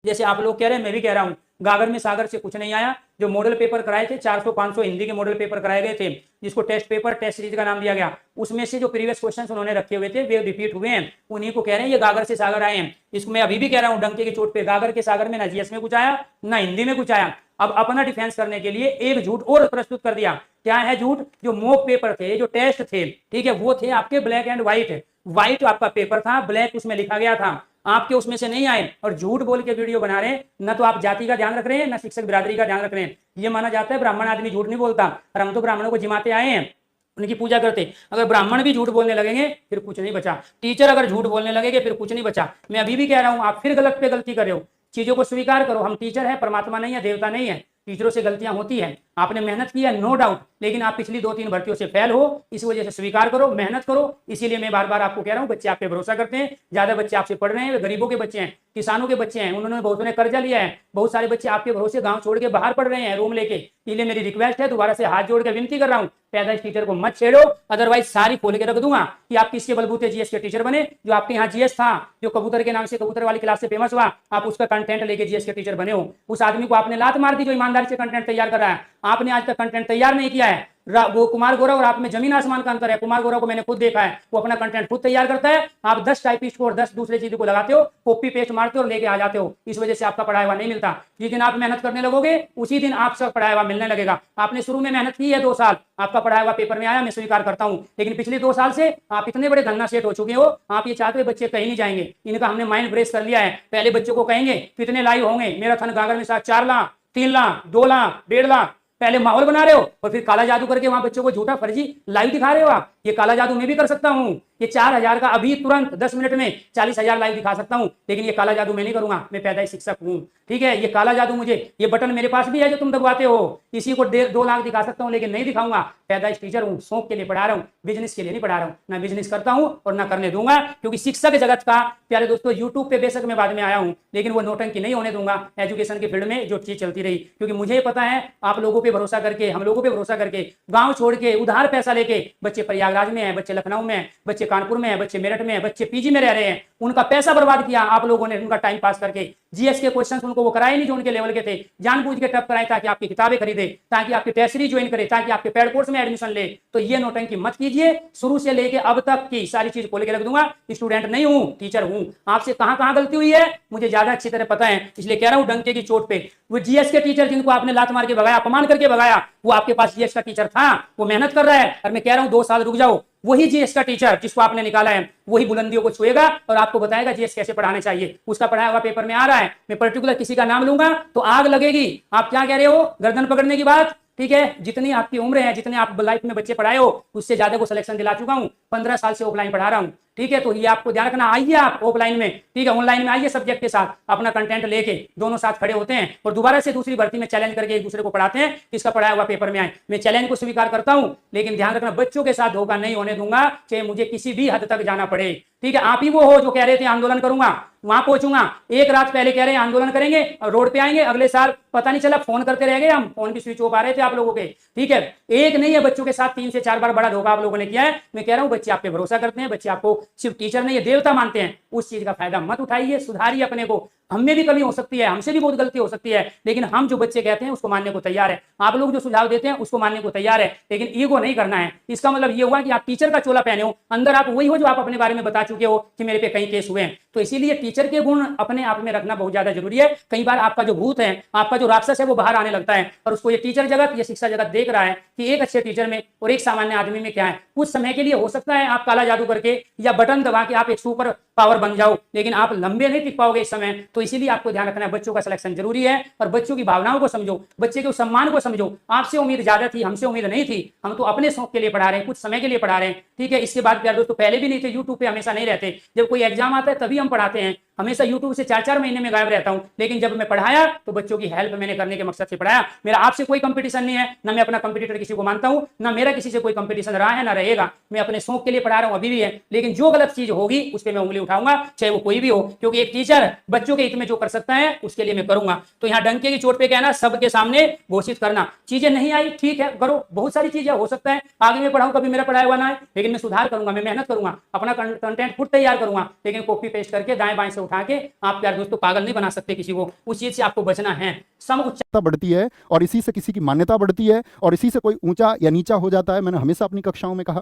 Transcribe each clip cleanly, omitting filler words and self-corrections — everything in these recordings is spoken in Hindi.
जैसे आप लोग कह रहे हैं, मैं भी कह रहा हूँ, गागर में सागर से कुछ नहीं आया। जो मॉडल पेपर कराए थे 400-500 हिंदी के मॉडल पेपर कराए गए थे, जिसको टेस्ट पेपर टेस्ट सीरीज का नाम दिया गया, उसमें से जो प्रीवियस क्वेश्चन उन्होंने रखे हुए थे वे रिपीट हुए हैं। उन्हीं को कह रहे हैं ये गागर से सागर आए हैं। इसको मैं अभी भी कह रहा हूँ डंके की चोट पे, गागर के सागर में ना जीएस में कुछ आया ना हिंदी में कुछ आया। अब अपना डिफेंस करने के लिए एक झूठ और प्रस्तुत कर दिया। क्या है झूठ? जो मॉक पेपर थे, जो टेस्ट थे, ठीक है, वो थे आपके ब्लैक एंड व्हाइट। व्हाइट आपका पेपर था, ब्लैक उसमें लिखा गया था, आपके उसमें से नहीं आए। और झूठ बोल के वीडियो बना रहे हैं। न तो आप जाति का ध्यान रख रहे हैं, न शिक्षक बिरादरी का ध्यान रख रहे हैं। ये माना जाता है ब्राह्मण आदमी झूठ नहीं बोलता, और हम तो ब्राह्मणों को जिमाते आए हैं, उनकी पूजा करते। अगर ब्राह्मण भी झूठ बोलने लगेंगे फिर कुछ नहीं बचा। टीचर अगर झूठ बोलने लगेंगे फिर कुछ नहीं बचा। मैं अभी भी कह रहा हूं, आप फिर गलत पे गलती कर रहे हो। चीजों को स्वीकार करो। हम टीचर है, परमात्मा नहीं है, देवता नहीं है। टीचरों से गलतियां होती है, आपने मेहनत की है, नो डाउट, लेकिन आप पिछली 2-3 भर्तियों से फेल हो, इस वजह से स्वीकार करो, मेहनत करो। इसीलिए मैं बार बार आपको कह रहा हूं, बच्चे आप पे भरोसा करते हैं, ज्यादा बच्चे आपसे पढ़ रहे हैं, वे गरीबों के बच्चे हैं, किसानों के बच्चे हैं, उन्होंने बहुत ने कर्जा लिया है। बहुत सारे बच्चे आपके भरोसे गांव छोड़ के बाहर पढ़ रहे हैं रूम लेके। इसलिए मेरी रिक्वेस्ट है, दोबारा से हाथ जोड़ के विनती कर रहा हूं, पैदाइश टीचर को मत छेड़ो, अदरवाइज सारी खोल के रख दूंगा कि आप किसके बलबूते जीएस के टीचर बने। जो आपके यहाँ जीएस था, जो कबूतर के नाम से कबूतर वाली क्लास से फेमस हुआ, आप उसका कंटेंट लेके जीएस के टीचर बने हो। उस आदमी को आपने लात मार दी जो ईमानदारी से कंटेंट तैयार कर रहा है। आपने आज तक कंटेंट तैयार नहीं किया है। वो कुमार गौरव और आप में जमीन आसमान का अंतर है। कुमार गौरव को मैंने खुद देखा है, वो अपना कंटेंट खुद तैयार करता है। आप 10 टाइपिस्ट को और 10 दूसरे चीजों को लगाते हो, कॉपी पेस्ट मारते हो और लेके आ जाते हो। इस वजह से आपका पढ़ाया हुआ नहीं मिलता। जिस दिन आप मेहनत करने लगोगे उसी दिन आप सब पढ़ाया हुआ मिलने लगेगा। आपने शुरू में मेहनत की है 2 साल, आपका पढ़ाया हुआ पेपर में आया, मैं स्वीकार करता हूं, लेकिन पिछले 2 साल से आप इतने बड़े धन्ना सेठ हो चुके हो, आप ये चाहते हो बच्चे कहीं नहीं जाएंगे। इनका हमने माइंड ब्रेस कर लिया है। पहले बच्चों को कहेंगे कितने लाइव होंगे, मेरा थन गागर में 4 लाख, 3 लाख, 2 लाख, 1.5 लाख, पहले माहौल बना रहे हो और फिर काला जादू करके वहां बच्चों को झूठा फर्जी लाइव दिखा रहे हो। आप ये काला जादू मैं भी कर सकता हूं। ये 4,000 का अभी तुरंत 10 मिनट में 40,000 लाइव दिखा सकता हूं, लेकिन ये काला जादू मैं नहीं करूंगा। मैं पैदाइश शिक्षक हूं, ठीक है। ये काला जादू मुझे, ये बटन मेरे पास भी है जो तुम दबाते हो, इसी को 2 लाख दिखा सकता हूं, लेकिन नहीं दिखाऊंगा। पैदाइश टीचर हूं, शौक के लिए पढ़ा रहा हूं, बिजनेस के लिए नहीं पढ़ा रहा हूं। ना बिजनेस करता हूं और ना करने दूंगा, क्योंकि शिक्षक जगत का, प्यारे दोस्तों, यूट्यूब पे बेशक मैं बाद में आया हूं, लेकिन वो नौटंकी नहीं होने दूंगा एजुकेशन के फील्ड में जो चीज चलती रही। क्योंकि मुझे पता है आप लोगों पे भरोसा करके, हम लोगों पे भरोसा करके, गांव छोड़ के उधार पैसा लेके बच्चे प्रयागराज में है, बच्चे लखनऊ में है, बच्चे कानपुर में है, बच्चे मेरठ में है, बच्चे पीजी में रह रहे हैं। उनका पैसा बर्बाद किया आप लोगों ने, उनका टाइम पास करके। जीएस के क्वेश्चंस उनको वो कराए नहीं जो उनके लेवल के थे, जानबूझ के टफ कराए ताकि आपकी किताबें खरीदे, ताकि आपकी टेस्ट सीरीज ज्वाइन करे, ताकि आपके पेड कोर्स में एडमिशन ले। तो ये नौटंकी मत कीजिए। शुरू से लेके अब तक की सारी चीज खोल के रख दूंगा। स्टूडेंट नहीं हूं, टीचर हूं। आपसे कहां कहां गलती हुई है मुझे ज्यादा अच्छी तरह पता है, इसलिए कह रहा हूं डंके की चोट पे। वो जीएस के टीचर जिनको आपने लात मार के भगाया, अपमान करके भगाया, वो आपके पास जीएस का टीचर था, वो मेहनत कर रहा है। और मैं कह रहा हूं 2 साल रुक जाओ, वही जीएस का टीचर जिसको आपने निकाला है वही बुलंदियों को छुएगा और आपको बताएगा जीएस कैसे पढ़ाने चाहिए। उसका पढ़ाया हुआ पेपर में आ रहा है। मैं पर्टिकुलर किसी का नाम लूंगा तो आग लगेगी। आप क्या कह रहे हो? गर्दन पकड़ने की बात, ठीक है। जितनी आपकी उम्र है, जितने आप लाइफ में बच्चे पढ़ाए हो, उससे ज्यादा को सिलेक्शन दिला चुका हूं। 15 साल से ऑफलाइन पढ़ा रहा हूं, ठीक है। तो ये आपको ध्यान रखना। आइए आप ऑफलाइन में, ठीक है, ऑनलाइन में आइए सब्जेक्ट के साथ, अपना कंटेंट लेके दोनों साथ खड़े होते हैं और दोबारा से दूसरी भर्ती में चैलेंज करके एक दूसरे को पढ़ाते हैं, इसका पढ़ाया हुआ पेपर में आए। मैं चैलेंज को स्वीकार करता हूं, लेकिन ध्यान रखना बच्चों के साथ धोखा नहीं होने दूंगा, चाहे मुझे किसी भी हद तक जाना पड़े, ठीक है। आप ही वो हो जो कह रहे थे आंदोलन करूंगा, वहां पहुंचूंगा। एक रात पहले कह रहे हैं आंदोलन करेंगे और रोड पे आएंगे, अगले साल पता नहीं चला फोन करते रह गए हम, फोन भी स्विच ऑफ आ रहे थे आप लोगों के, ठीक है। एक नहीं है, बच्चों के साथ 3 से 4 बार बड़ा धोखा आप लोगों ने किया है। मैं कह रहा हूं बच्चे आप पे भरोसा करते हैं, बच्चे आपको सिर्फ टीचर नहीं देवता मानते हैं। उस चीज का फायदा मत उठाइए, सुधारिए अपने को। हममें भी कमी हो सकती है, हमसे भी बहुत गलती हो सकती है, लेकिन हम जो बच्चे कहते हैं उसको मानने को तैयार है। आप लोग जो सुझाव देते हैं उसको मानने को तैयार है, लेकिन ईगो नहीं करना है। इसका मतलब ये हुआ कि आप टीचर का चोला पहने हो, अंदर आप वही हो जो आप अपने बारे में बता चुके हो कि मेरे पे कई केस हुए हैं। तो इसीलिए टीचर के गुण अपने आप में रखना बहुत ज्यादा जरूरी है। कई बार आपका जो भूत है, आपका जो राक्षस है, वो बाहर आने लगता है और उसको ये टीचर जगत, ये शिक्षा जगत देख रहा है कि एक अच्छे टीचर में और एक सामान्य आदमी में क्या है। कुछ समय के लिए हो सकता है आप काला जादू करके या बटन दबा के आप एक सुपर पावर बन जाओ, लेकिन आप लंबे नहीं टिक पाओगे इस समय। तो इसीलिए आपको ध्यान रखना है, बच्चों का सिलेक्शन जरूरी है और बच्चों की भावनाओं को समझो, बच्चे के सम्मान को समझो। आपसे उम्मीद ज्यादा थी, हमसे उम्मीद नहीं थी। हम तो अपने शौक के लिए पढ़ा रहे हैं, कुछ समय के लिए पढ़ा रहे हैं, ठीक है। इसके बाद प्यारे दोस्तों, पहले भी नहीं थे, यूट्यूब पे हमेशा नहीं रहते। जब कोई एग्जाम आता है तभी हम पढ़ाते हैं। हमेशा यूट्यूब से 4-4 महीने में गायब रहता हूं, लेकिन जब मैं पढ़ाया तो बच्चों की हेल्प मैंने करने के मकसद से पढ़ाया। मेरा आपसे कोई कंपटीशन नहीं है, ना मैं अपना कंपटीटर किसी को मानता हूं, ना मेरा किसी से कोई कंपटीशन रहा है ना रहेगा। मैं अपने शौक के लिए पढ़ा रहा हूं, अभी भी है, लेकिन जो गलत चीज होगी उस पर मैं उंगली उठाऊंगा, चाहे वो कोई भी हो, क्योंकि एक टीचर बच्चों के हित में जो कर सकता है उसके लिए मैं करूंगा। तो यहाँ डंके की चोट पे कहना, सबके सामने घोषित करना, चीजें नहीं आई ठीक है, करो। बहुत सारी चीजें हो सकता है आगे मैं पढ़ाऊं, कभी मेरा पढ़ाया हुआ ना है, लेकिन मैं सुधार करूंगा, मैं मेहनत करूंगा, अपना कंटेंट खुद तैयार करूंगा, लेकिन कॉपी पेस्ट करके दाएं बाएं से उठा के आप प्यारे दोस्तों पागल नहीं बना सकते किसी को, उस चीज से आपको बचना है। सम उच्च बढ़ती है और इसी से किसी की मान्यता बढ़ती है और इसी से कोई ऊंचा या नीचा हो जाता है। मैंने हमेशा अपनी कक्षाओं में कहा,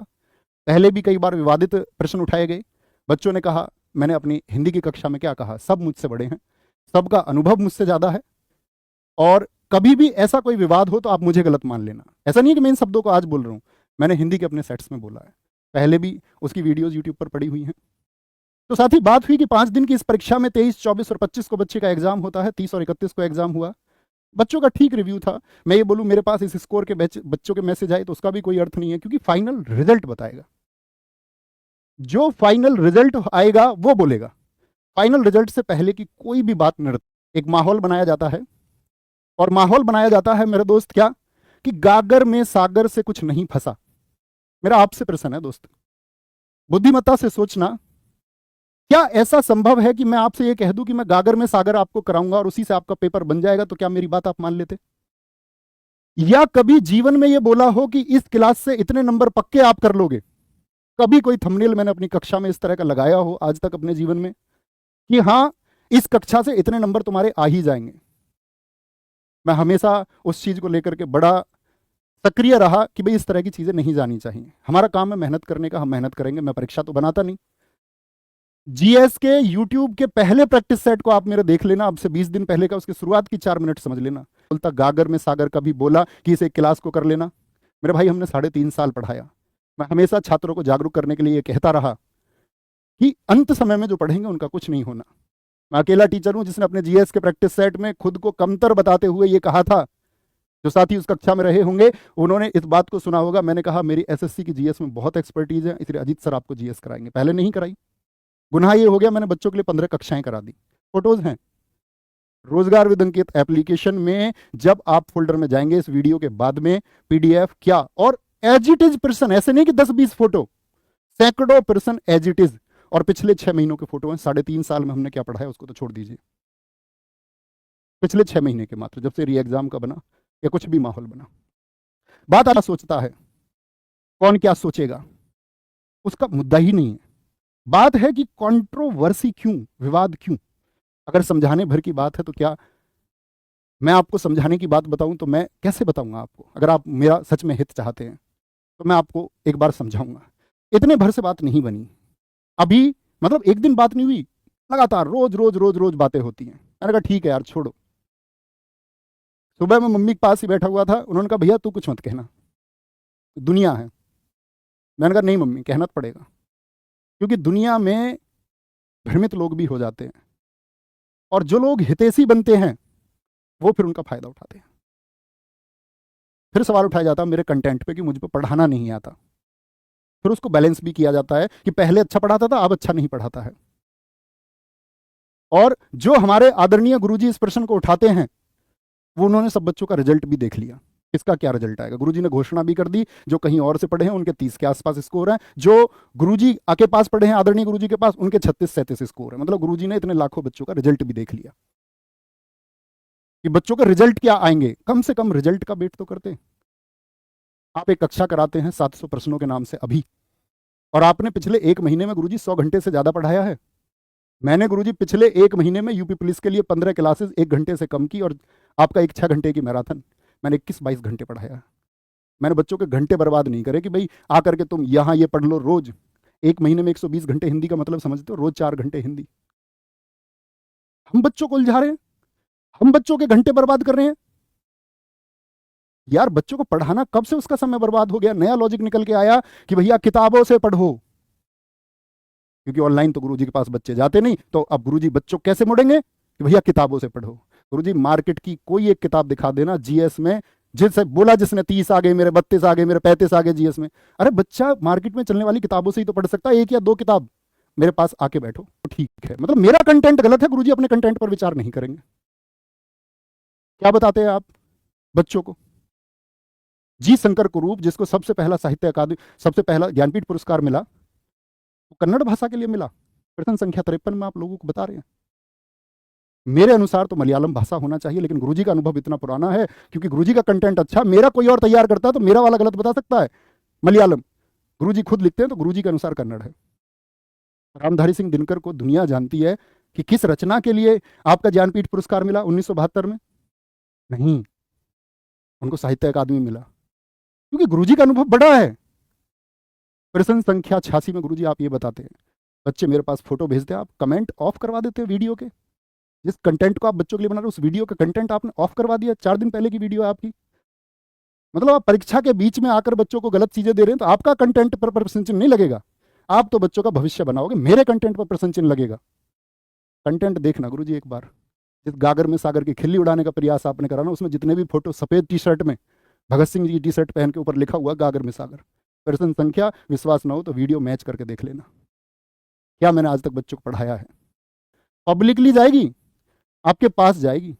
पहले भी कई बार विवादित प्रश्न उठाए गए, बच्चों ने कहा, मैंने अपनी हिंदी की कक्षा में क्या कहा, सब मुझसे बड़े हैं, सबका अनुभव मुझसे ज्यादा है और कभी भी ऐसा कोई विवाद हो तो आप मुझे गलत मान लेना। ऐसा नहीं है कि मैं इन शब्दों को आज बोल रहा हूं, मैंने हिंदी के अपने सेट्स में बोला है, पहले भी उसकी वीडियोज यूट्यूब पर पड़ी हुई हैं। तो साथ ही बात हुई कि 5 दिन की इस परीक्षा में 23, 24 और 25 को बच्चे का एग्जाम होता है, 30 और 31 को एग्जाम हुआ, बच्चों का ठीक रिव्यू था। मैं ये बोलूं मेरे पास इस स्कोर के बच्चों के मैसेज आए तो उसका भी कोई अर्थ नहीं है, क्योंकि फाइनल रिजल्ट बताएगा, जो फाइनल रिजल्ट आएगा वो बोलेगा। फाइनल रिजल्ट से पहले की कोई भी बात नहीं। एक माहौल बनाया जाता है और माहौल बनाया जाता है मेरे दोस्त क्या, कि गागर में सागर से कुछ नहीं फंसा। मेरा आपसे प्रश्न है दोस्त, बुद्धिमत्ता से सोचना, क्या ऐसा संभव है कि मैं आपसे ये कह दूं कि मैं गागर में सागर आपको कराऊंगा और उसी से आपका पेपर बन जाएगा, तो क्या मेरी बात आप मान लेते? या कभी जीवन में ये बोला हो कि इस क्लास से इतने नंबर पक्के आप कर लोगे? कभी कोई थंबनेल मैंने अपनी कक्षा में इस तरह का लगाया हो आज तक अपने जीवन में कि हाँ इस कक्षा से इतने नंबर तुम्हारे आ ही जाएंगे? मैं हमेशा उस चीज को लेकर के बड़ा सक्रिय रहा कि भाई इस तरह की चीजें नहीं जानी चाहिए। हमारा काम है मेहनत करने का, हम मेहनत करेंगे। मैं परीक्षा तो बनाता नहीं। जीएस के यूट्यूब के पहले प्रैक्टिस सेट को आप मेरे देख लेना, अब से 20 दिन पहले का, उसकी शुरुआत की 4 मिनट समझ लेना। बोलता गागर में सागर कभी बोला कि इस एक क्लास को कर लेना? मेरे भाई हमने 3.5 साल पढ़ाया। मैं हमेशा छात्रों को जागरूक करने के लिए ये कहता रहा कि अंत समय में जो पढ़ेंगे उनका कुछ नहीं होना। मैं अकेला टीचर हूं जिसने अपने जीएस के प्रैक्टिस सेट में खुद को कमतर बताते हुए ये कहा था। जो साथी उस कक्षा में रहे होंगे उन्होंने इस बात को सुना होगा। मैंने कहा मेरी एसएससी की जीएस में बहुत एक्सपर्टीज है, इसलिए अजीत सर आपको जीएस कराएंगे। पहले नहीं कराई। गुनाह ये हो गया, मैंने बच्चों के लिए 15 कक्षाएं करा दी। फोटोज हैं रोजगार विद अंकित एप्लीकेशन में, जब आप फोल्डर में जाएंगे इस वीडियो के बाद में, पीडीएफ क्या, और एज इट इज पर्सन, ऐसे नहीं कि 10-20 फोटो, सैकड़ों पर्सन एज इट इज। और पिछले 6 महीनों के फोटो हैं। 3.5 साल में हमने क्या पढ़ाया उसको तो छोड़ दीजिए, पिछले 6 महीने के मात्र, जब से री एग्जाम का बना या कुछ भी माहौल बना। बात आप सोचता है, कौन क्या सोचेगा उसका मुद्दा ही नहीं है। बात है कि कंट्रोवर्सी क्यों, विवाद क्यों? अगर समझाने भर की बात है तो क्या मैं आपको समझाने की बात बताऊं तो मैं कैसे बताऊंगा आपको? अगर आप मेरा सच में हित चाहते हैं तो मैं आपको एक बार समझाऊंगा। इतने भर से बात नहीं बनी अभी, मतलब एक दिन बात नहीं हुई, लगातार रोज रोज रोज रोज बातें होती हैं। मैंने कहा ठीक है यार छोड़ो। सुबह मैं मम्मी के पास ही बैठा हुआ था, उन्होंने कहा भैया तू कुछ मत कहना, दुनिया है। मैंने कहा नहीं मम्मी कहना तो पड़ेगा, क्योंकि दुनिया में भ्रमित लोग भी हो जाते हैं और जो लोग हितैषी बनते हैं वो फिर उनका फायदा उठाते हैं। फिर सवाल उठाया जाता है मेरे कंटेंट पे कि मुझ पर पढ़ाना नहीं आता। फिर उसको बैलेंस भी किया जाता है कि पहले अच्छा पढ़ाता था अब अच्छा नहीं पढ़ाता है। और जो हमारे आदरणीय गुरुजी इस प्रश्न को उठाते हैं वो उन्होंने सब बच्चों का रिजल्ट भी देख लिया, इसका क्या रिजल्ट आएगा। गुरुजी ने घोषणा भी कर दी, जो कहीं और से पढ़े हैं उनके 30 के आसपास स्कोर है, जो गुरुजी के पास पढ़े हैं आदरणीय गुरुजी के पास उनके 36-37 स्कोर है। मतलब गुरुजी ने इतने लाखों बच्चों का रिजल्ट भी देख लिया कि बच्चों का रिजल्ट क्या आएंगे। कम से कम रिजल्ट का वेट तो करते हैं। आप एक कक्षा कराते हैं 700 प्रश्नों के नाम से अभी, और आपने पिछले 1 महीने में गुरुजी 100 घंटे से ज्यादा पढ़ाया है। मैंने गुरुजी पिछले 1 महीने में यूपी पुलिस के लिए 15 क्लासेस 1 घंटे से कम की, और आपका एक 6 घंटे की मैराथन मैंने 21-22 घंटे पढ़ाया। मैंने बच्चों के घंटे बर्बाद नहीं करे कि भाई आकर के तुम यहाँ ये पढ़ लो रोज। 1 महीने में 120 घंटे हिंदी का मतलब समझते हो, रोज 4 घंटे हिंदी। हम बच्चों को उलझा रहे हैं, हम बच्चों के घंटे बर्बाद कर रहे हैं। यार बच्चों को पढ़ाना कब से उसका समय बर्बाद हो गया। नया लॉजिक निकल के आया कि भैया किताबों से पढ़ो, क्योंकि ऑनलाइन तो गुरुजी के पास बच्चे जाते नहीं, तो अब गुरुजी बच्चों कैसे मुड़ेंगे कि भैया किताबों से पढ़ो। गुरुजी मार्केट की कोई एक किताब दिखा देना जीएस में, जिससे बोला जिसने 30 आ गए मेरे, 32 आ गए मेरे, 35 आ गए जीएस में। अरे बच्चा मार्केट में चलने वाली किताबों से ही तो पढ़ सकता है, 1 या 2 किताब मेरे पास आके बैठो तो ठीक है। मतलब मेरा कंटेंट गलत है, गुरुजी अपने कंटेंट पर विचार नहीं करेंगे। क्या बताते हैं आप बच्चों को? जी शंकर कुरूप, जिसको सबसे पहला साहित्य अकादमी, सबसे पहला ज्ञानपीठ पुरस्कार मिला, वो कन्नड़ भाषा के लिए मिला। प्रश्न संख्या 53 में आप लोगों को बता रहे हैं। मेरे अनुसार तो मलयालम भाषा होना चाहिए, लेकिन गुरुजी का अनुभव इतना पुराना है, क्योंकि गुरुजी का कंटेंट अच्छा, मेरा कोई और तैयार करता है तो मेरा वाला गलत बता सकता है। मलयालम गुरुजी खुद लिखते हैं तो गुरुजी के अनुसार कन्नड़ है। रामधारी सिंह दिनकर को दुनिया जानती है कि किस रचना के लिए आपका ज्ञानपीठ पुरस्कार मिला 1972 में? नहीं, उनको साहित्य अकादमी मिला, क्योंकि गुरुजी का अनुभव बड़ा है। प्रश्न संख्या 86 में गुरुजी आप ये बताते हैं, बच्चे मेरे पास फोटो भेजते हैं, आप कमेंट ऑफ करवा देते हैं वीडियो के। जिस कंटेंट को आप बच्चों के लिए बना रहे हो उस वीडियो का कंटेंट आपने ऑफ करवा दिया। 4 दिन पहले की वीडियो है आपकी। मतलब आप परीक्षा के बीच में आकर बच्चों को गलत चीजें दे रहे हैं, तो आपका कंटेंट पर प्रश्न चिन्ह नहीं लगेगा। आप तो बच्चों का भविष्य बनाओगे, मेरे कंटेंट पर प्रश्न चिन्ह लगेगा। कंटेंट देखना गुरुजी एक बार। जिस गागर में सागर की खिल्ली उड़ाने का प्रयास आपने करा ना, उसमें जितने भी फोटो सफेद टी शर्ट में भगत सिंह जी की टी शर्ट पहन के ऊपर लिखा हुआ गागर में सागर, प्रश्न संख्या विश्वास ना हो तो वीडियो मैच करके देख लेना। क्या मैंने आज तक बच्चों को पढ़ाया है? पब्लिकली जाएगी, आपके पास जाएगी।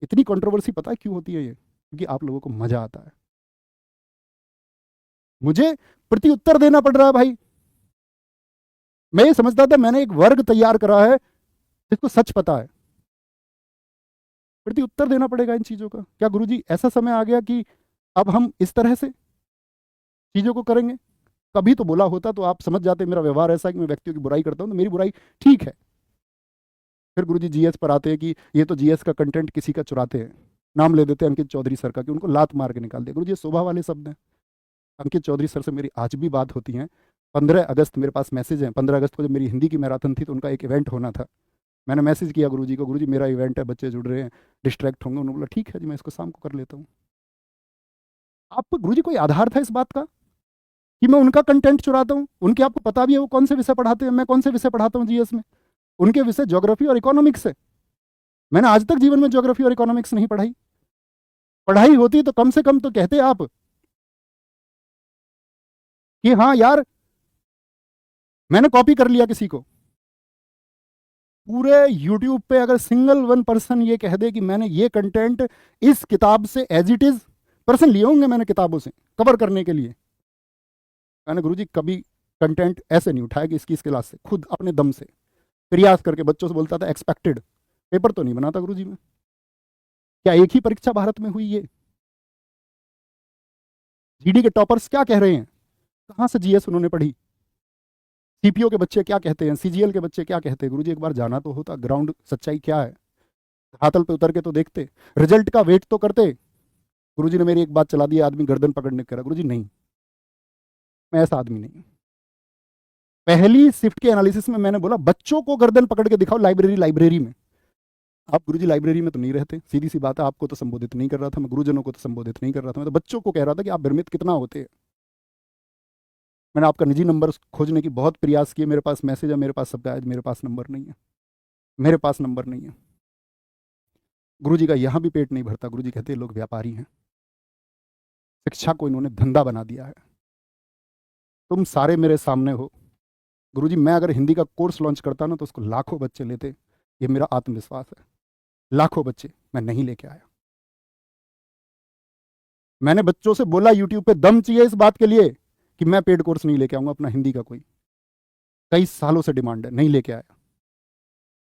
इतनी कंट्रोवर्सी पता है क्यों होती है? ये क्योंकि आप लोगों को मजा आता है। मुझे प्रति उत्तर देना पड़ रहा है भाई। मैं ये समझता था मैंने एक वर्ग तैयार करा है जिसको सच पता है, प्रति उत्तर देना पड़ेगा इन चीजों का। क्या गुरुजी ऐसा समय आ गया कि अब हम इस तरह से चीजों को करेंगे? कभी तो बोला होता तो आप समझ जाते मेरा व्यवहार ऐसा है कि मैं व्यक्तियों की बुराई करता हूं, तो मेरी बुराई ठीक है। फिर गुरुजी जीएस पर आते हैं कि ये तो जीएस का कंटेंट किसी का चुराते हैं, नाम ले देते हैं अंकित चौधरी सर का, कि उनको लात मार के निकाल दिया। गुरुजी ये शोभा वाले शब्द हैं। अंकित चौधरी सर से मेरी आज भी बात होती है। 15 अगस्त मेरे पास मैसेज है। 15 अगस्त को जब मेरी हिंदी की मैराथन थी तो उनका एक इवेंट होना था। मैंने मैसेज किया गुरुजी को, गुरुजी मेरा इवेंट है, बच्चे जुड़ रहे हैं, डिस्ट्रैक्ट होंगे। उन्होंने बोला ठीक है जी, मैं इसको शाम को कर लेता हूँ। आपको गुरुजी कोई आधार था इस बात का कि मैं उनका कंटेंट चुराता हूँ? उनके आपको पता भी है वो कौन से विषय पढ़ाते हैं, मैं कौन से विषय पढ़ाता हूँ जीएस में? उनके विषय ज्योग्राफी और इकोनॉमिक्स है। मैंने आज तक जीवन में ज्योग्राफी और इकोनॉमिक्स नहीं पढ़ाई। पढ़ाई होती तो कम से कम तो कहते आप कि हाँ यार मैंने कॉपी कर लिया किसी को। पूरे YouTube पे अगर सिंगल 1 पर्सन ये कह दे कि मैंने ये कंटेंट इस किताब से एज इट इज, पर्सन लिए होंगे मैंने किताबों से कवर करने के लिए। मैंने गुरुजी कभी कंटेंट ऐसे नहीं उठाया कि इसकी इस क्लास से, खुद अपने दम से प्रयास करके बच्चों से बोलता था एक्सपेक्टेड। पेपर तो नहीं बनाता गुरुजी में। क्या एक ही परीक्षा भारत में हुई? ये जीडी के टॉपर्स क्या कह रहे हैं? कहां से जीएस उन्होंने पढ़ी? सीपीओ के बच्चे क्या कहते हैं? सीजीएल के बच्चे क्या कहते हैं? गुरुजी एक बार जाना तो होता, ग्राउंड सच्चाई क्या है, हाथल पे उतर के तो देखते, रिजल्ट का वेट तो करते। गुरुजी ने मेरी एक बात चला दी, आदमी गर्दन पकड़ने करा। गुरुजी नहीं, मैं ऐसा आदमी नहीं। पहली शिफ्ट के एनालिसिस में मैंने बोला बच्चों को गर्दन पकड़ के दिखाओ लाइब्रेरी में। आप गुरुजी लाइब्रेरी में तो नहीं रहते, सीधी सी बात है। आपको तो संबोधित नहीं कर रहा था मैं, गुरुजनों को तो संबोधित नहीं कर रहा था मैं, तो बच्चों को कह रहा था कि आप भ्रमित कितना होते हैं। मैंने आपका निजी नंबर खोजने की बहुत प्रयास किए, मेरे पास मैसेज है, मेरे पास सब है, मेरे पास नंबर नहीं है, मेरे पास नंबर नहीं है। गुरुजी का यहां भी पेट नहीं भरता। गुरुजी कहते हैं लोग व्यापारी हैं, शिक्षा को इन्होंने धंधा बना दिया है। तुम सारे मेरे सामने हो गुरुजी। मैं अगर हिंदी का कोर्स लॉन्च करता ना तो उसको लाखों बच्चे लेते, ये मेरा आत्मविश्वास है। लाखों बच्चे मैं नहीं लेके आया। मैंने बच्चों से बोला यूट्यूब पे दम चाहिए इस बात के लिए कि मैं पेड कोर्स नहीं लेके आऊंगा अपना हिंदी का। कोई कई सालों से डिमांड है, नहीं लेके आया।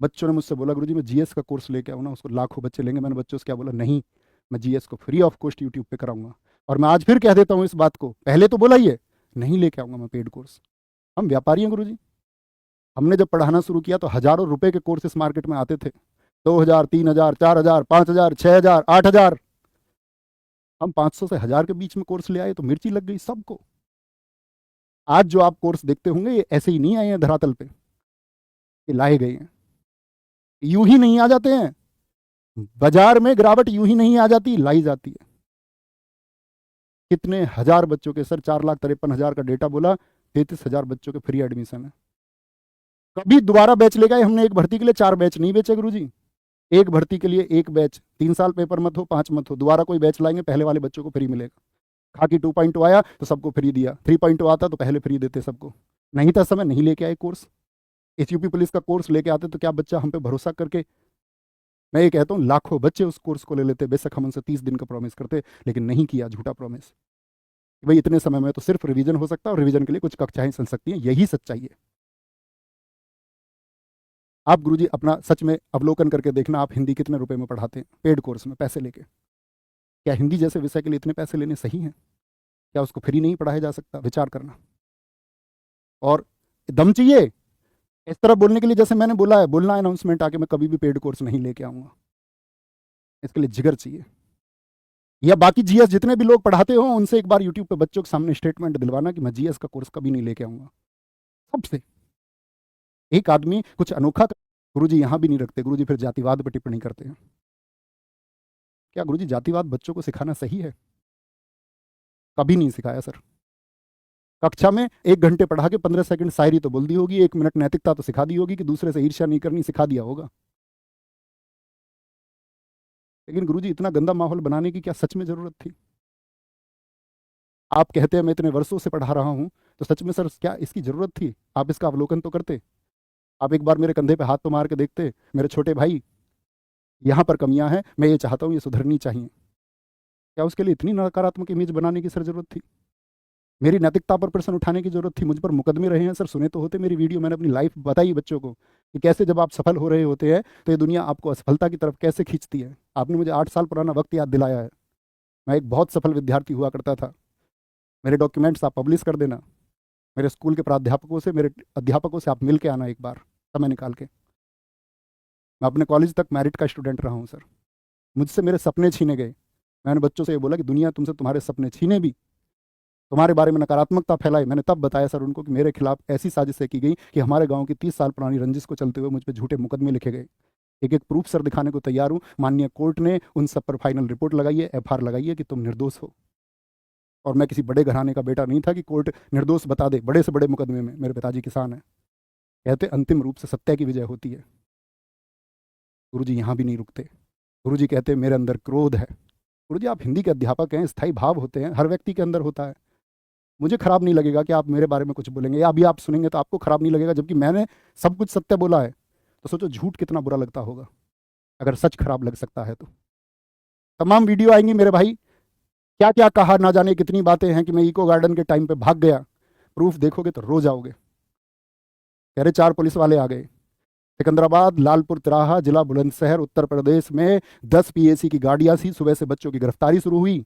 बच्चों ने मुझसे बोला गुरुजी मैं जीएस का कोर्स लेके आऊँ ना, उसको लाखों बच्चे लेंगे। मैंने बच्चों से क्या बोला, नहीं, मैं जीएस को फ्री ऑफ कॉस्ट यूट्यूब पे कराऊंगा। और मैं आज फिर कह देता हूँ इस बात को, पहले तो बोला ही है, नहीं लेके आऊंगा मैं पेड कोर्स। हम व्यापारी हैं गुरुजी। हमने जब पढ़ाना शुरू किया तो हजारों रुपए के कोर्सेस मार्केट में आते थे, 2000, 3000, 4000, 5000, 6000, 8000। हम 500 से 1000 के बीच में कोर्स ले आए तो मिर्ची लग गई सबको। आज जो आप कोर्स देखते होंगे ये ऐसे ही नहीं आए हैं धरातल पे, ये लाए गए हैं। यूं ही नहीं आ जाते हैं, बाजार में गिरावट यूं ही नहीं आ जाती, लाई जाती है। कितने हजार बच्चों के, सर 4,53,000 का डेटा बोला, 33,000 बच्चों के फ्री एडमिशन है। कभी दोबारा बैच लेगा हमने? एक भर्ती के लिए 4 बैच नहीं बेचे गुरुजी। एक भर्ती के लिए एक बैच, 3 साल पेपर मत हो, 5 मत हो, दोबारा कोई बैच लाएंगे पहले वाले बच्चों को फ्री मिलेगा। खाकी 2.0 आया तो सबको फ्री दिया, 3.0 आता तो पहले फ्री देते सबको। नहीं था समय, नहीं लेके आए कोर्स। इस यूपी पुलिस का कोर्स लेके आते तो क्या बच्चा हम पे भरोसा करके, मैं ये कहता हूँ लाखों बच्चे उस कोर्स को ले लेते। बेशक हम उनसे 30 दिन का प्रॉमिस करते, लेकिन नहीं किया, झूठा प्रॉमिस। भाई इतने समय में तो सिर्फ रिवीजन हो सकता है और रिवीजन के लिए कुछ कक्षाएं चल सकती हैं, यही सच्चाई है। आप गुरुजी अपना सच में अवलोकन करके देखना, आप हिंदी कितने रुपए में पढ़ाते हैं पेड कोर्स में पैसे लेके? क्या हिंदी जैसे विषय के लिए इतने पैसे लेने सही हैं? क्या उसको फ्री नहीं पढ़ाया जा सकता? विचार करना। और दम चाहिए इस तरह बोलने के लिए जैसे मैंने बोला है, बोलना अनाउंसमेंट आके मैं कभी भी पेड कोर्स नहीं लेके आऊँगा। इसके लिए जिगर चाहिए। या बाकी जीएस जितने भी लोग पढ़ाते हो उनसे एक बार यूट्यूब पे बच्चों के सामने स्टेटमेंट दिलवाना कि मैं जीएस का कोर्स कभी नहीं लेके आऊँगा। सबसे एक आदमी कुछ अनोखा गुरुजी यहाँ भी नहीं रखते, गुरुजी फिर जातिवाद पर टिप्पणी करते हैं। क्या गुरुजी जातिवाद बच्चों को सिखाना सही है? कभी नहीं सिखाया सर। कक्षा में 1 घंटे पढ़ा के 15 सेकंड शायरी तो बोल दी होगी, 1 मिनट नैतिकता तो सिखा दी होगी कि दूसरे से ईर्ष्या नहीं करनी सिखा दिया होगा। लेकिन गुरुजी इतना गंदा माहौल बनाने की क्या सच में जरूरत थी? आप कहते हैं मैं इतने वर्षों से पढ़ा रहा हूं, तो सच में सर क्या इसकी जरूरत थी? आप इसका अवलोकन तो करते। आप एक बार मेरे कंधे पे हाथ तो मार के देखते, मेरे छोटे भाई यहाँ पर कमियां हैं, मैं ये चाहता हूँ ये सुधरनी चाहिए। क्या उसके लिए इतनी नकारात्मक इमेज बनाने की सर जरूरत थी? मेरी नैतिकता पर प्रश्न उठाने की जरूरत थी? मुझ पर मुकदमे रहे हैं सर, सुने तो होते मेरी वीडियो, मैंने अपनी लाइफ बताई बच्चों को कि कैसे जब आप सफल हो रहे होते हैं तो ये दुनिया आपको असफलता की तरफ कैसे खींचती है। आपने मुझे 8 साल पुराना वक्त याद दिलाया है। मैं एक बहुत सफल विद्यार्थी हुआ करता था। मेरे डॉक्यूमेंट्स आप पब्लिश कर देना। मेरे स्कूल के प्राध्यापकों से, मेरे अध्यापकों से आप मिल के आना एक बार समय निकाल के। मैं अपने कॉलेज तक मेरिट का स्टूडेंट रहा हूँ सर। मुझसे मेरे सपने छीने गए। मैंने बच्चों से ये बोला कि दुनिया तुमसे तुम्हारे सपने छीने भी, तुम्हारे बारे में नकारात्मकता फैलाई। मैंने तब बताया सर उनको कि मेरे खिलाफ ऐसी साजिशें की गई कि हमारे गांव की 30 साल पुरानी रंजिश को चलते हुए मुझ पर झूठे मुकदमे लिखे गए। एक एक प्रूफ सर दिखाने को तैयार हूँ। माननीय कोर्ट ने उन सब पर फाइनल रिपोर्ट लगाई है, एफआईआर लगाई है कि तुम निर्दोष हो। और मैं किसी बड़े घराने का बेटा नहीं था कि कोर्ट निर्दोष बता दे। बड़े से बड़े मुकदमे में मेरे पिताजी किसान हैं। कहते अंतिम रूप से सत्य की विजय होती है। गुरुजी यहाँ भी नहीं रुकते। गुरुजी कहते मेरे अंदर क्रोध है। गुरुजी आप हिंदी के अध्यापक हैं, स्थायी भाव होते हैं, हर व्यक्ति के अंदर होता है। मुझे खराब नहीं लगेगा कि आप मेरे बारे में कुछ बोलेंगे या अभी आप सुनेंगे तो आपको खराब नहीं लगेगा, जबकि मैंने सब कुछ सत्य बोला है। तो सोचो झूठ कितना बुरा लगता होगा अगर सच खराब लग सकता है तो। तमाम वीडियो आएंगी मेरे भाई, क्या क्या कहा ना जाने, कितनी बातें हैं कि मैं इको गार्डन के टाइम पे भाग गया। प्रूफ देखोगे तो रो जाओगे। कह रहे 4 पुलिस वाले आ गए। सिकंदराबाद लालपुर तिराहा जिला बुलंदशहर उत्तर प्रदेश में 10 पीएसी की गाड़ियां थी। सुबह से बच्चों की गिरफ्तारी शुरू हुई।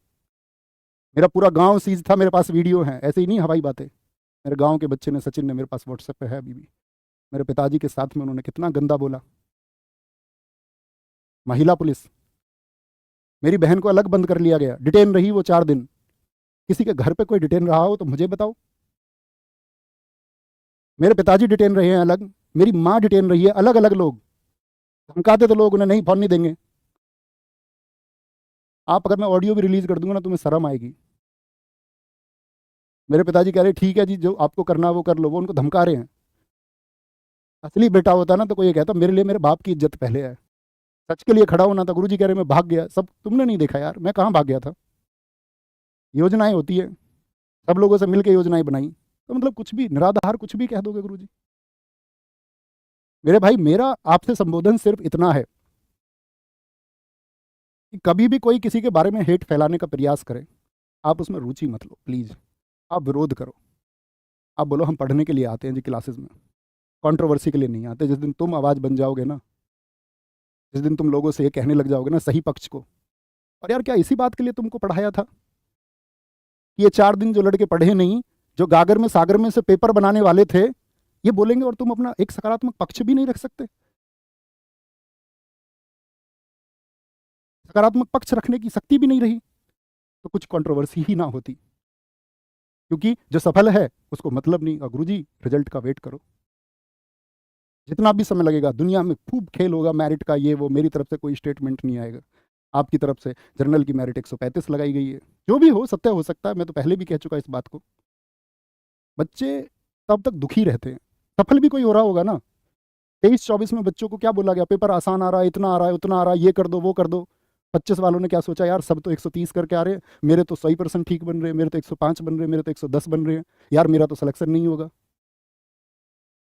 मेरा पूरा गांव सीज था, मेरे पास वीडियो है, ऐसे ही नहीं हवाई बातें। मेरे गांव के बच्चे ने, सचिन ने, मेरे पास व्हाट्सएप पे है अभी भी। मेरे पिताजी के साथ में उन्होंने कितना गंदा बोला। महिला पुलिस, मेरी बहन को अलग बंद कर लिया गया, डिटेन रही वो 4 दिन। किसी के घर पे कोई डिटेन रहा हो तो मुझे बताओ। मेरे पिताजी डिटेन रहे हैं अलग, मेरी माँ डिटेन रही है अलग, अलग लोग धमकाते तो लोग उन्हें नहीं, फोन नहीं देंगे। आप अगर मैं ऑडियो भी रिलीज कर दूंगा ना तुम्हें शर्म आएगी। मेरे पिताजी कह रहे ठीक है जी, जो आपको करना वो कर लो, वो उनको धमका रहे हैं। असली बेटा होता ना तो कोई ये कहता मेरे लिए मेरे बाप की इज्जत पहले है, सच के लिए खड़ा होना था। गुरुजी कह रहे मैं भाग गया। सब तुमने नहीं देखा यार, मैं कहाँ भाग गया था। योजनाएं होती है, सब लोगों से मिलकर योजनाएं बनाई, तो मतलब कुछ भी निराधार कुछ भी कह दोगे गुरुजी। मेरे भाई मेरा आपसे संबोधन सिर्फ इतना है कि कभी भी कोई किसी के बारे में हेट फैलाने का प्रयास करे, आप उसमें रुचि मत लो प्लीज। आप विरोध करो। आप बोलो हम पढ़ने के लिए आते हैं जी क्लासेस में, कंट्रोवर्सी के लिए नहीं आते। जिस दिन तुम आवाज बन जाओगे ना, जिस दिन तुम लोगों से ये कहने लग जाओगे ना सही पक्ष को, और यार क्या इसी बात के लिए तुमको पढ़ाया था कि ये 4 दिन जो लड़के पढ़े नहीं, जो गागर में सागर में से पेपर बनाने वाले थे, ये बोलेंगे और तुम अपना एक सकारात्मक पक्ष भी नहीं रख सकते? सकारात्मक पक्ष रखने की शक्ति भी नहीं रही तो कुछ कंट्रोवर्सी ही ना होती। क्योंकि जो सफल है उसको मतलब नहीं। और गुरुजी रिजल्ट का वेट करो, जितना भी समय लगेगा। दुनिया में खूब खेल होगा मेरिट का, ये वो, मेरी तरफ से कोई स्टेटमेंट नहीं आएगा। आपकी तरफ से जर्नल की मेरिट 135 लगाई गई है। जो भी हो सत्य हो सकता है, मैं तो पहले भी कह चुका इस बात को। बच्चे तब तक दुखी रहते हैं। सफल भी कोई हो रहा होगा ना, 23-24 में बच्चों को क्या बोला गया, पेपर आसान आ रहा है, इतना आ रहा है, उतना आ रहा है, ये कर दो वो कर दो। 25 वालों ने क्या सोचा, यार सब तो 130 करके आ रहे हैं, मेरे तो 100% ठीक बन रहे हैं, मेरे तो 105 बन रहे हैं, मेरे तो 110 बन रहे हैं, यार मेरा तो सिलेक्शन नहीं होगा।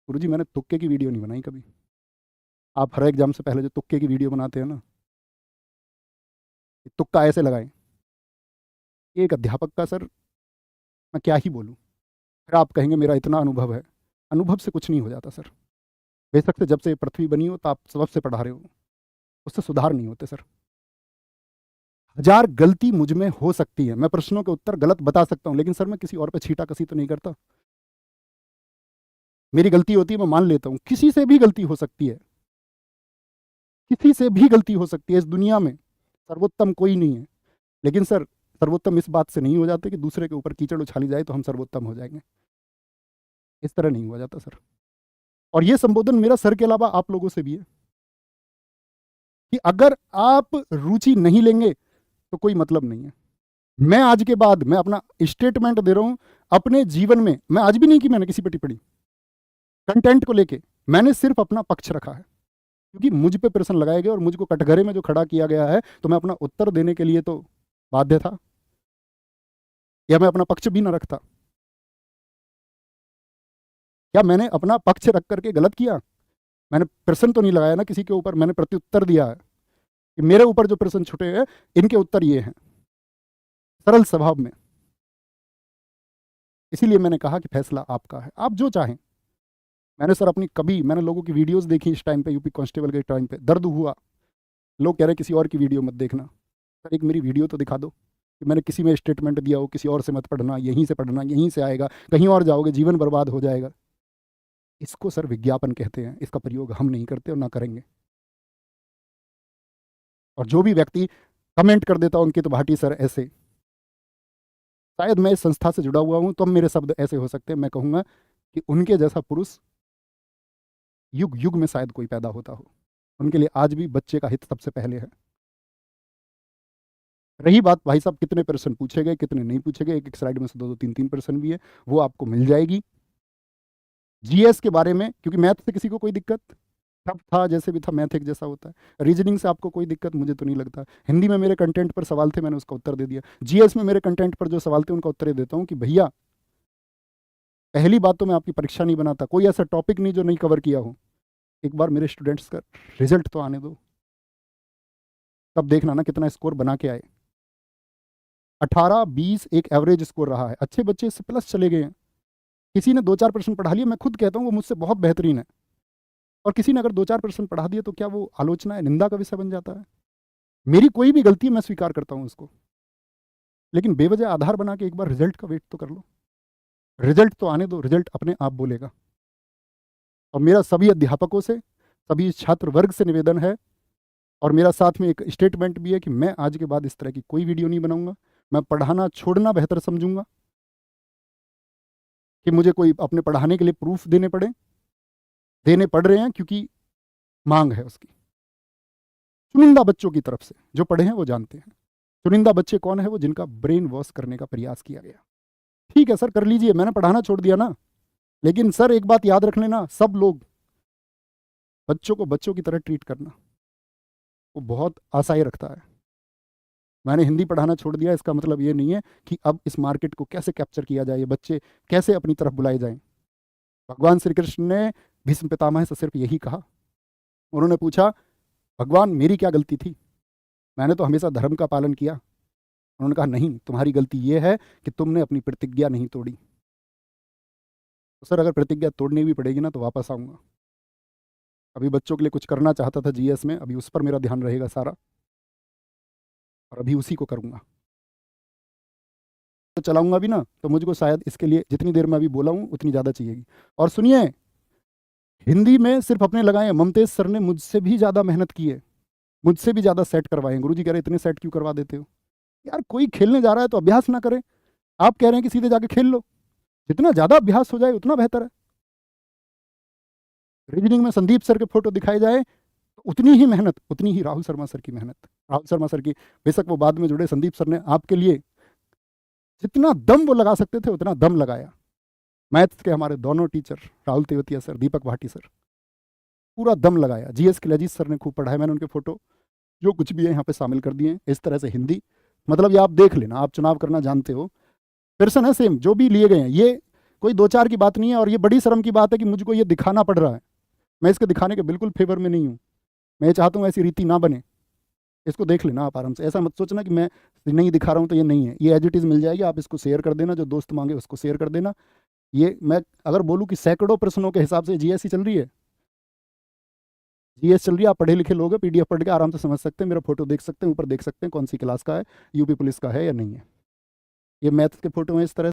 गुरुजी मैंने तुक्के की वीडियो नहीं बनाई कभी। आप हर एग्जाम से पहले जो तुक्के की वीडियो बनाते हैं ना, तुक्का ऐसे लगाएं। एक अध्यापक का सर मैं क्या ही बोलूँ। फिर आप कहेंगे मेरा इतना अनुभव है। अनुभव से कुछ नहीं हो जाता सर। बेशक से जब से पृथ्वी बनी हो तो आप सबब से पढ़ा रहे हो, उससे सुधार नहीं होते सर। 1000 गलती मुझ में हो सकती है, मैं प्रश्नों के उत्तर गलत बता सकता हूँ, लेकिन सर मैं किसी और पे छीटा कसी तो नहीं करता। मेरी गलती होती है, मैं मान लेता हूं, किसी से भी गलती हो सकती है, किसी से भी गलती हो सकती है। इस दुनिया में सर्वोत्तम कोई नहीं है, लेकिन सर सर्वोत्तम इस बात से नहीं हो जाते कि दूसरे के ऊपर कीचड़ उछाली जाए तो हम सर्वोत्तम हो जाएंगे। इस तरह नहीं हुआ जाता सर। और ये संबोधन मेरा सर के अलावा आप लोगों से भी है कि अगर आप रुचि नहीं लेंगे तो कोई मतलब नहीं है। मैं आज के बाद मैं अपना स्टेटमेंट दे रहा हूं अपने जीवन में। मैं आज भी नहीं कि मैंने किसी पर टिप्पणी कंटेंट को लेके, मैंने सिर्फ अपना पक्ष रखा है, क्योंकि मुझ पे प्रश्न लगाए गए और मुझको कटघरे में जो खड़ा किया गया है, तो मैं अपना उत्तर देने के लिए तो बाध्य था, या मैं अपना पक्ष भी ना रखता। क्या मैंने अपना पक्ष रख करके गलत किया? मैंने प्रश्न तो नहीं लगाया ना किसी के ऊपर, मैंने प्रत्युत्तर दिया है कि मेरे ऊपर जो प्रश्न छुटे हैं इनके उत्तर ये हैं, सरल स्वभाव में। इसीलिए मैंने कहा कि फैसला आपका है, आप जो चाहें। मैंने सर अपनी कभी, मैंने लोगों की वीडियोस देखी इस टाइम पे, यूपी कांस्टेबल के टाइम पे दर्द हुआ। लोग कह रहे किसी और की वीडियो मत देखना। सर एक मेरी वीडियो तो दिखा दो कि मैंने किसी में स्टेटमेंट दिया हो, किसी और से मत पढ़ना, यहीं से पढ़ना, यहीं से आएगा, कहीं और जाओगे जीवन बर्बाद हो जाएगा। इसको सर विज्ञापन कहते हैं, इसका प्रयोग हम नहीं करते और ना करेंगे। और जो भी व्यक्ति कमेंट कर देता अंकित भाटी सर ऐसे, शायद मैं इस संस्था से जुड़ा हुआ हूं तो मेरे शब्द ऐसे हो सकते हैं। मैं कहूंगा कि उनके जैसा पुरुष युग युग में शायद कोई पैदा होता हो। उनके लिए आज भी बच्चे का हित सबसे पहले है। रही बात भाई साहब कितने प्रश्न पूछे गए कितने नहीं पूछे गए, एक एक स्लाइड में से 2-2 3-3 प्रश्न भी है, वो आपको मिल जाएगी। जीएस के बारे में, क्योंकि मैथ से किसी को कोई दिक्कत तब था, जैसे भी था मैथ एक जैसा होता है। रीजनिंग से आपको कोई दिक्कत मुझे तो नहीं लगता। हिंदी में मेरे कंटेंट पर सवाल थे, मैंने उसका उत्तर दे दिया। जीएस में मेरे कंटेंट पर जो सवाल थे उनका उत्तर देता हूँ कि भैया पहली बात तो मैं आपकी परीक्षा नहीं बनाता, कोई ऐसा टॉपिक नहीं जो नहीं कवर किया हो। एक बार मेरे स्टूडेंट्स का रिजल्ट तो आने दो, तब देखना ना कितना स्कोर बना के आए। 18-20 एक एवरेज स्कोर रहा है, अच्छे बच्चे इससे प्लस चले गए हैं। किसी ने 2-4 प्रश्न पढ़ा लिए, मैं खुद कहता हूँ वो मुझसे बहुत बेहतरीन है, और किसी ने अगर 2-4 प्रश्न पढ़ा दिए तो क्या वो आलोचना है, निंदा का विषय बन जाता है? मेरी कोई भी गलती मैं स्वीकार करता हूँ उसको, लेकिन बेवजह आधार बना के एक बार रिजल्ट का वेट तो कर लो। रिजल्ट तो आने दो, रिजल्ट अपने आप बोलेगा। और मेरा सभी अध्यापकों से, सभी छात्र वर्ग से निवेदन है, और मेरा साथ में एक स्टेटमेंट भी है कि मैं आज के बाद इस तरह की कोई वीडियो नहीं बनाऊंगा। मैं पढ़ाना छोड़ना बेहतर समझूंगा कि मुझे कोई अपने पढ़ाने के लिए प्रूफ देने पड़ रहे हैं, क्योंकि मांग है उसकी। चुनिंदा बच्चों की तरफ से, जो पढ़े हैं वो जानते हैं। चुनिंदा बच्चे कौन है? वो जिनका ब्रेन वॉश करने का प्रयास किया गया। ठीक है सर कर लीजिए, मैंने पढ़ाना छोड़ दिया ना, लेकिन सर एक बात याद रख लेना, सब लोग बच्चों को बच्चों की तरह ट्रीट करना वो बहुत आशाएं रखता है। मैंने हिंदी पढ़ाना छोड़ दिया, इसका मतलब ये नहीं है कि अब इस मार्केट को कैसे कैप्चर किया जाए, ये बच्चे कैसे अपनी तरफ बुलाए जाएं। भगवान श्री कृष्ण ने भीष्म पितामह से सिर्फ यही कहा। उन्होंने पूछा भगवान मेरी क्या गलती थी, मैंने तो हमेशा धर्म का पालन किया। उन्होंने कहा नहीं, तुम्हारी गलती ये है कि तुमने अपनी प्रतिज्ञा नहीं तोड़ी। तो सर अगर प्रतिज्ञा तोड़नी भी पड़ेगी ना तो वापस आऊँगा। अभी बच्चों के लिए कुछ करना चाहता था जीएस में, अभी उस पर मेरा ध्यान रहेगा सारा, और अभी उसी को करूँगा। तो चलाऊंगा भी ना तो मुझको शायद इसके लिए जितनी देर में अभी बोला हूँ उतनी ज़्यादा चाहिएगी। और सुनिए, हिंदी में सिर्फ अपने लगाए, ममतेज सर ने मुझसे भी ज़्यादा मेहनत की है, मुझसे भी ज़्यादा सेट करवाए। गुरुजी कह रहे इतने सेट क्यों करवा देते हो यार? कोई खेलने जा रहा है तो अभ्यास ना करे। आप कह रहे हैं कि सीधे जाके खेल लो, जितना ज़्यादा अभ्यास हो जाए उतना बेहतर है। रीजनिंग में संदीप सर के फोटो दिखाए जाए तो उतनी ही मेहनत, उतनी ही राहुल शर्मा सर की मेहनत। राहुल शर्मा सर की बेशक वो बाद में जुड़े, संदीप सर ने आपके लिए जितना दम वो लगा सकते थे उतना दम लगाया। मैथ्स के हमारे दोनों टीचर, राहुल तेवतिया सर, दीपक भाटी सर, पूरा दम लगाया। जीएस के लजीज सर ने खूब पढ़ाया, मैंने उनके फोटो जो कुछ भी है यहाँ पे शामिल कर दिए। इस तरह से हिंदी, मतलब ये आप देख लेना, आप चुनाव करना जानते हो, प्रश्न है सेम जो भी लिए गए हैं। ये कोई 2-4 की बात नहीं है, और ये बड़ी शर्म की बात है कि मुझको ये दिखाना पड़ रहा है। मैं इसके दिखाने के बिल्कुल फेवर में नहीं हूँ, मैं चाहता हूँ ऐसी रीति ना बने। इसको देख लेना आप आराम से, ऐसा मत सोचना कि मैं नहीं दिखा रहा हूँ तो ये नहीं है, ये एज इट इज़ मिल जाएगी। आप इसको शेयर कर देना, जो दोस्त मांगे उसको शेयर कर देना। ये मैं अगर बोलूँ कि सैकड़ों प्रश्नों के हिसाब से जीएस ही चल रही है, जीएस चल रही है। आप पढ़े लिखे लोग हैं, पीडीएफ पढ़ के आराम से समझ सकते हैं, मेरा फोटो देख सकते हैं, ऊपर देख सकते हैं कौन सी क्लास का है, यूपी पुलिस का है या नहीं है। ये मैथ्स के फोटो हैं इस तरह।